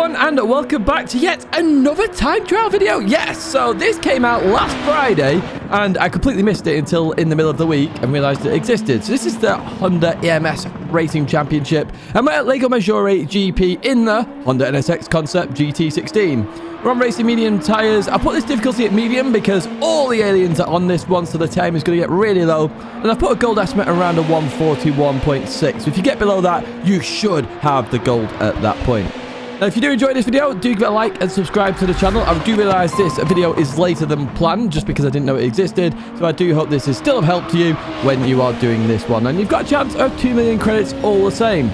everyone, and welcome back to yet another time trial video. Yes, so this came out last Friday, and I completely missed it until in the middle of the week and realized it existed. So this is the Honda eMS Racing Championship, and we're at Lego Maggiore GP in the Honda NSX Concept GT16. We're on racing medium tyres. I put this difficulty at medium because all the aliens are on this one, so the time is going to get really low. And I put a gold estimate around a 141.6. So if you get below that, you should have the gold at that point. Now, if you do enjoy this video, do give it a like and subscribe to the channel. I do realise this video is later than planned, just because I didn't know it existed. So I do hope this is still of help to you when you are doing this one. And you've got a chance of 2 million credits all the same.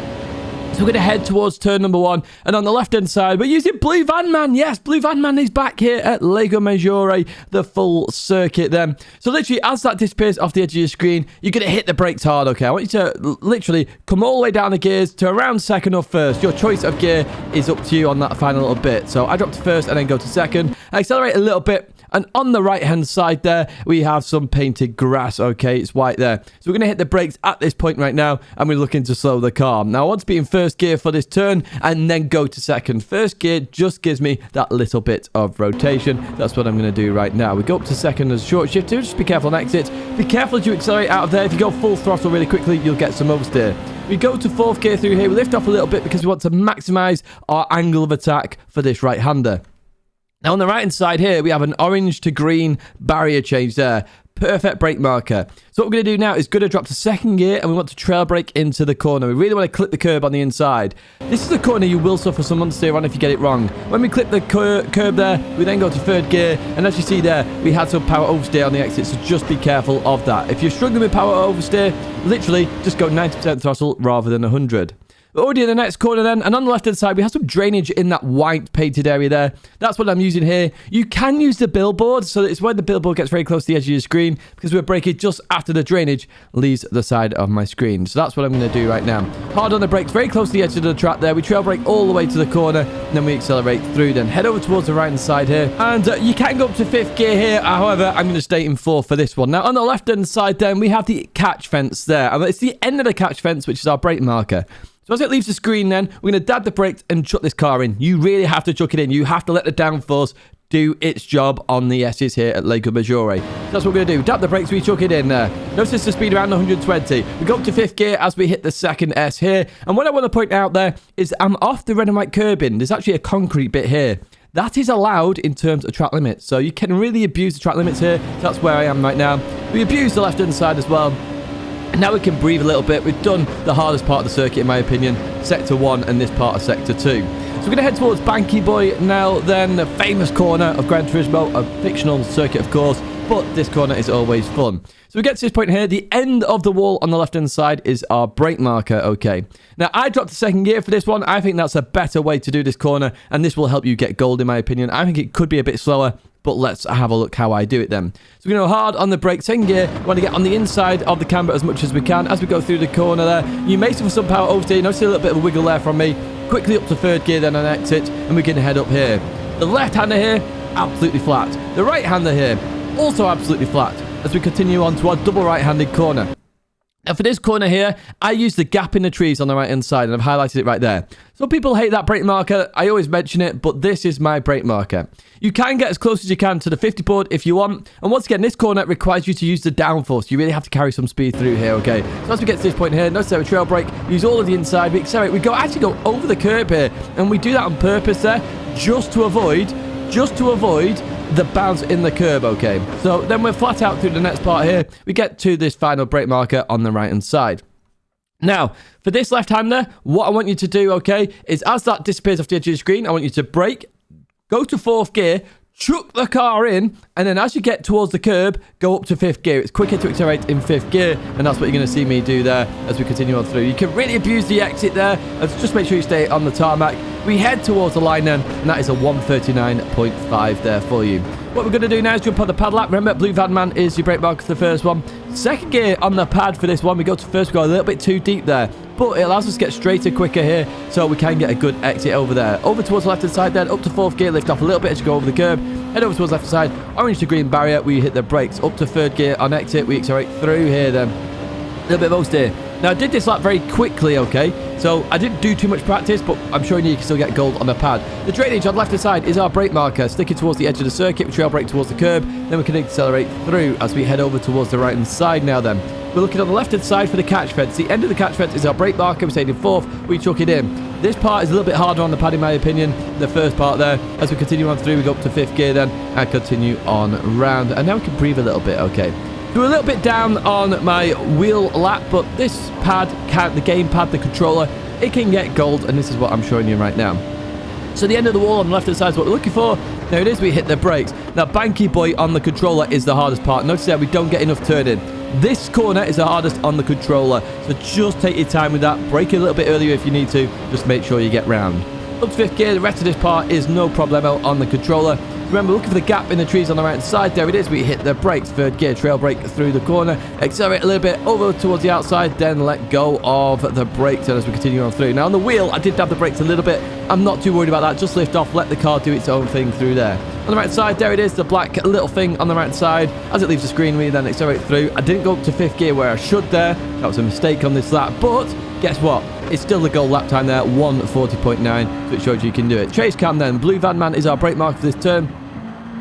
So we're going to head towards turn number 1. And on the left-hand side, we're using Blue Van Man. Yes, Blue Van Man is back here at Lego Maggiore, the full circuit then. So literally, as that disappears off the edge of your screen, you're going to hit the brakes hard, okay? I want you to literally come all the way down the gears to around second or first. Your choice of gear is up to you on that final little bit. So I drop to first and then go to second. I accelerate a little bit. And on the right-hand side there, we have some painted grass, okay? It's white there. So we're going to hit the brakes at this point right now, and we're looking to slow the car. Now, I want to be in first gear for this turn, and then go to second. First gear just gives me that little bit of rotation. That's what I'm going to do right now. We go up to second as a short shifter. Just be careful on exits. Be careful as you accelerate out of there. If you go full throttle really quickly, you'll get some oversteer. We go to fourth gear through here. We lift off a little bit because we want to maximize our angle of attack for this right-hander. Now, on the right-hand side here, we have an orange to green barrier change there. Perfect brake marker. So what we're going to do now is going to drop to second gear, and we want to trail brake into the corner. We really want to clip the curb on the inside. This is a corner you will suffer some understeer on if you get it wrong. When we clip the curb there, we then go to third gear, and as you see there, we had some power oversteer on the exit, so just be careful of that. If you're struggling with power oversteer, literally just go 90% throttle rather than 100. We're already in the next corner then, and on the left-hand side, we have some drainage in that white painted area there. That's what I'm using here. You can use the billboard, so it's when the billboard gets very close to the edge of your screen, because we're braking just after the drainage leaves the side of my screen. So that's what I'm going to do right now. Hard on the brakes, very close to the edge of the track there. We trail brake all the way to the corner, and then we accelerate through. Then head over towards the right-hand side here, and you can go up to fifth gear here. However, I'm going to stay in fourth for this one. Now, on the left-hand side then, we have the catch fence there, and it's the end of the catch fence, which is our brake marker. So as it leaves the screen then, we're going to dab the brakes and chuck this car in. You really have to chuck it in. You have to let the downforce do its job on the S's here at Lego Maggiore. So that's what we're going to do. Dab the brakes, we chuck it in there. Notice the speed around 120. We go up to fifth gear as we hit the second S here. And what I want to point out there is I'm off the red and white curbing. There's actually a concrete bit here. That is allowed in terms of track limits. So you can really abuse the track limits here. So that's where I am right now. We abuse the left-hand side as well. And now we can breathe a little bit. We've done the hardest part of the circuit, in my opinion, Sector 1 and this part of Sector 2. So we're going to head towards Banky Boy now, then the famous corner of Gran Turismo, a fictional circuit, of course, but this corner is always fun. So we get to this point here. The end of the wall on the left-hand side is our brake marker, okay. Now, I dropped to second gear for this one. I think that's a better way to do this corner, and this will help you get gold, in my opinion. I think it could be a bit slower, but let's have a look how I do it then. So we're going to go hard on the brake, second gear. We want to get on the inside of the camber as much as we can as we go through the corner there. You may suffer some power oversteer. You notice a little bit of a wiggle there from me. Quickly up to third gear, then an exit, and we can head up here. The left-hander here, absolutely flat. The right-hander here, also absolutely flat, as we continue on to our double right-handed corner. Now for this corner here, I use the gap in the trees on the right-hand side, and I've highlighted it right there. Some people hate that brake marker. I always mention it, but this is my brake marker. You can get as close as you can to the 50 board if you want. And once again, this corner requires you to use the downforce. You really have to carry some speed through here, okay? So as we get to this point here, notice that we trail brake, use all of the inside, we accelerate. We actually go over the curb here, and we do that on purpose there, just to avoid the bounce in the curb, okay? So then we're flat out through the next part here. We get to this final brake marker on the right-hand side. Now, for this left-hander, what I want you to do, okay, is as that disappears off the edge of the screen, I want you to brake, go to fourth gear, chuck the car in, and then as you get towards the curb, go up to fifth gear. It's quicker to accelerate in fifth gear, and that's what you're going to see me do there as we continue on through. You can really abuse the exit there, and just make sure you stay on the tarmac. We head towards the line then, and that is a 139.5 there for you. What we're going to do now is jump on the pad lap. Remember, Blue Van Man is your brake marker for the first one. Second gear on the pad for this one. We go to first, we go a little bit too deep there, but it allows us to get straighter quicker here, so we can get a good exit over there. Over towards the left-hand side then, up to fourth gear, lift off a little bit as you go over the curb. Head over towards the left side, orange to green barrier, we hit the brakes. Up to third gear on exit, we accelerate through here then. A little bit of oversteer. Now, I did this lap very quickly, okay? So I didn't do too much practice, but I'm showing you can still get gold on the pad. The drainage on the left-hand side is our brake marker, sticking towards the edge of the circuit. We trail brake towards the curb, then we can accelerate through as we head over towards the right-hand side now then. We're looking on the left-hand side for the catch fence. The end of the catch fence is our brake marker. We're staying in fourth. We chuck it in. This part is a little bit harder on the pad in my opinion, the first part there. As we continue on through, we go up to 5th gear then and continue on round. And now we can breathe a little bit, okay. We're a little bit down on my wheel lap, but this pad, the game pad, the controller, it can get gold, and this is what I'm showing you right now. So the end of the wall on the left-hand side is what we're looking for. There it is, we hit the brakes. Now, Banky Boy on the controller is the hardest part. Notice that we don't get enough turning. This corner is the hardest on the controller, so just take your time with that. Brake a little bit earlier if you need to. Just make sure you get round. Up to 5th gear, the rest of this part is no problemo on the controller. Remember, looking for the gap in the trees on the right side. There it is. We hit the brakes. 3rd gear, trail brake through the corner. Accelerate a little bit over towards the outside. Then let go of the brakes as we continue on through. Now, on the wheel, I did dab the brakes a little bit. I'm not too worried about that. Just lift off. Let the car do its own thing through there. On the right side, there it is. The black little thing on the right side. As it leaves the screen, we then accelerate through. I didn't go up to 5th gear where I should there. That was a mistake on this lap. But guess what? It's still the gold lap time there. 1:40.9. So it shows you can do it. Chase cam then. Blue Van Man is our brake marker for this turn.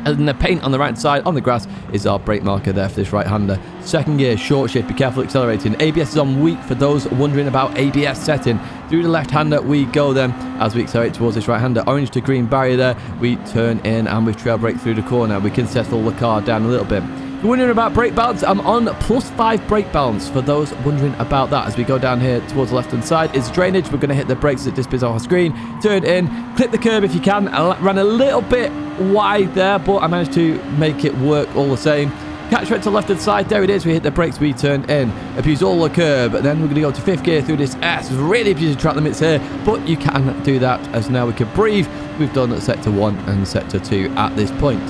And the paint on the right side on the grass is our brake marker there for this right-hander. 2nd gear, short shift, be careful accelerating. ABS is on weak for those wondering about ABS setting. Through the left-hander we go then as we accelerate towards this right-hander. Orange to green barrier there. We turn in and we trail brake through the corner. We can settle the car down a little bit. If you're wondering about brake balance, I'm on +5 brake balance for those wondering about that. As we go down here towards the left-hand side is drainage. We're going to hit the brakes as it displays on our screen. Turn in, clip the curb if you can. I ran a little bit wide there, but I managed to make it work all the same. Catch right to the left-hand side. There it is. We hit the brakes. We turn in. Abuse all the curb. Then we're going to go to 5th gear through this S. Really abusing track limits here, but you can do that as now we can breathe. We've done sector 1 and sector 2 at this point.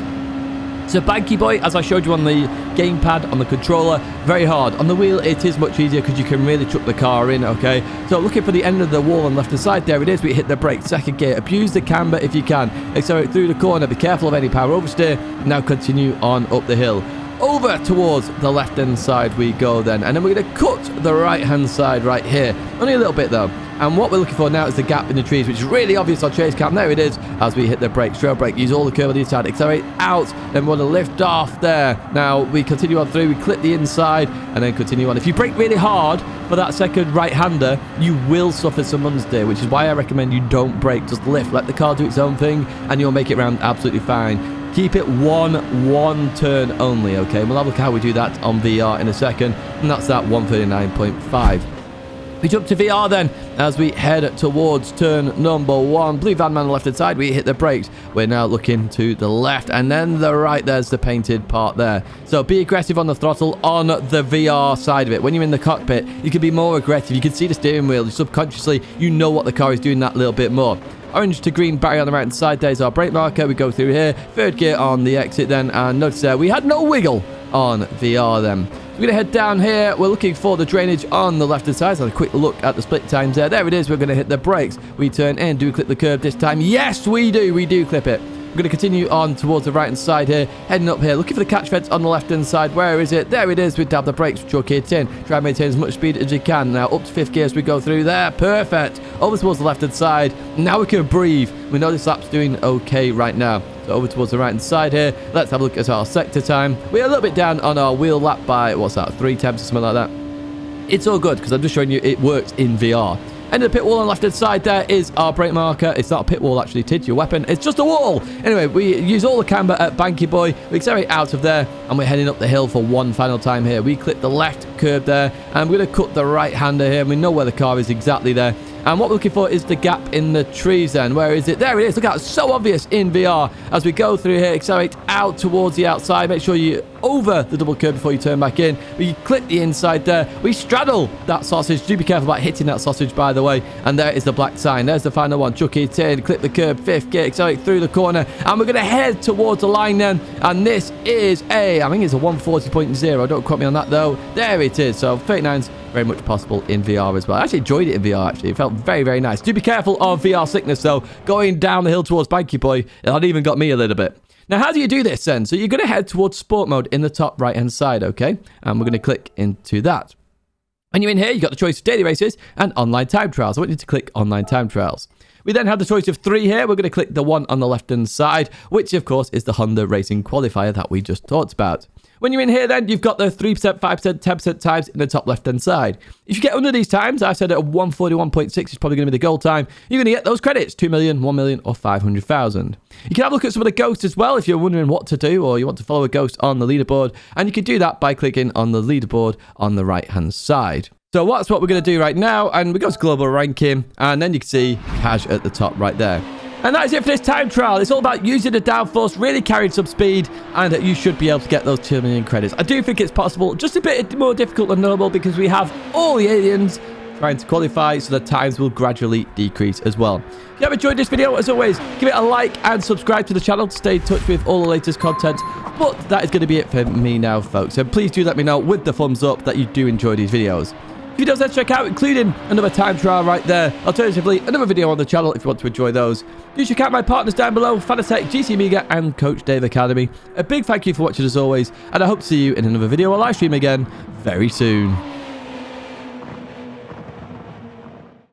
So Banky Boy, as I showed you on the gamepad, on the controller, very hard. On the wheel, it is much easier because you can really chuck the car in, okay? So looking for the end of the wall on the left-hand side, there it is. We hit the brake, 2nd gear. Abuse the camber if you can. Accelerate through the corner. Be careful of any power oversteer. Now continue on up the hill. Over towards the left-hand side we go then. And then we're going to cut the right-hand side right here. Only a little bit though. And what we're looking for now is the gap in the trees, which is really obvious on chase cam. There it is as we hit the brakes. Trail brake, use all the curve on the inside, accelerate out, then we want to lift off there. Now we continue on through, we clip the inside and then continue on. If you brake really hard for that second right-hander, you will suffer some understeer, which is why I recommend you don't brake. Just lift, let the car do its own thing and you'll make it round absolutely fine. Keep it one turn only, okay? We'll have a look how we do that on VR in a second, and that's that 139.5. We jump to VR then as we head towards turn number 1. Blue Van Man on the left-hand side, we hit the brakes. We're now looking to the left and then the right. There's the painted part there. So be aggressive on the throttle on the VR side of it. When you're in the cockpit, you can be more aggressive. You can see the steering wheel. Subconsciously, you know what the car is doing that little bit more. Orange to green barrier on the right-hand side. There's our brake marker. We go through here. 3rd gear on the exit then. And notice there, we had no wiggle on VR then. We're going to head down here. We're looking for the drainage on the left-hand side. So a quick look at the split times there. There it is. We're going to hit the brakes. We turn in. Do we clip the curb this time? Yes, we do. We do clip it. We're going to continue on towards the right-hand side here. Heading up here. Looking for the catch fence on the left-hand side. Where is it? There it is. We dab the brakes. Chuck it in. Try and maintain as much speed as you can. Now up to 5th gear as we go through there. Perfect. Over towards the left-hand side. Now we can breathe. We know this lap's doing okay right now. So over towards the right-hand side here. Let's have a look at our sector time. We're a little bit down on our wheel lap by, what's that, 3 tenths or something like that. It's all good because I'm just showing you it works in VR. End of the pit wall on the left-hand side there is our brake marker. It's not a pit wall actually, Tid, your weapon. It's just a wall. Anyway, we use all the camber at Banky Boy. We accelerate out of there and we're heading up the hill for one final time here. We clip the left curb there and we're going to cut the right-hander here. And we know where the car is exactly there. And what we're looking for is the gap in the trees then. Where is it? There it is. Look out. It's so obvious in VR. As we go through here, accelerate out towards the outside. Make sure you over the double curb before you turn back in. We clip the inside there. We straddle that sausage. Do be careful about hitting that sausage, by the way. And there is the black sign. There's the final one. Chuck it in. Clip the curb. 5th gear. Accelerate through the corner. And we're going to head towards the line then. And this is I think it's a 140.0. Don't quote me on that, though. There it is. So 39's very much possible in VR as well. I actually enjoyed it in VR, actually. It felt very, very nice. Do be careful of VR sickness, though. Going down the hill towards Banky Boy, it even got me a little bit. Now, how do you do this then? So you're going to head towards sport mode in the top right-hand side, okay? And we're going to click into that. When you're in here, you've got the choice of daily races and online time trials. I want you to click online time trials. We then have the choice of 3 here. We're going to click the one on the left-hand side, which, of course, is the Honda Racing Qualifier that we just talked about. When you're in here, then, you've got the 3%, 5%, 10% times in the top left-hand side. If you get under these times, I said at 141.6 is probably going to be the goal time, you're going to get those credits, 2 million, 1 million, or 500,000. You can have a look at some of the ghosts as well if you're wondering what to do or you want to follow a ghost on the leaderboard, and you can do that by clicking on the leaderboard on the right-hand side. So that's what we're going to do right now, and we go to global ranking, and then you can see cash at the top right there. And that is it for this time trial. It's all about using the downforce, really carrying some speed, and you should be able to get those 2 million credits. I do think it's possible, just a bit more difficult than normal because we have all the aliens trying to qualify, so the times will gradually decrease as well. If you have enjoyed this video, as always, give it a like and subscribe to the channel to stay in touch with all the latest content. But that is going to be it for me now, folks. So please do let me know with the thumbs up that you do enjoy these videos. Videos to check out, including another time trial right there. Alternatively, another video on the channel if you want to enjoy those. Do check out my partners down below, Fanatec, GC Amiga, and Coach Dave Academy. A big thank you for watching as always, and I hope to see you in another video or live stream again very soon.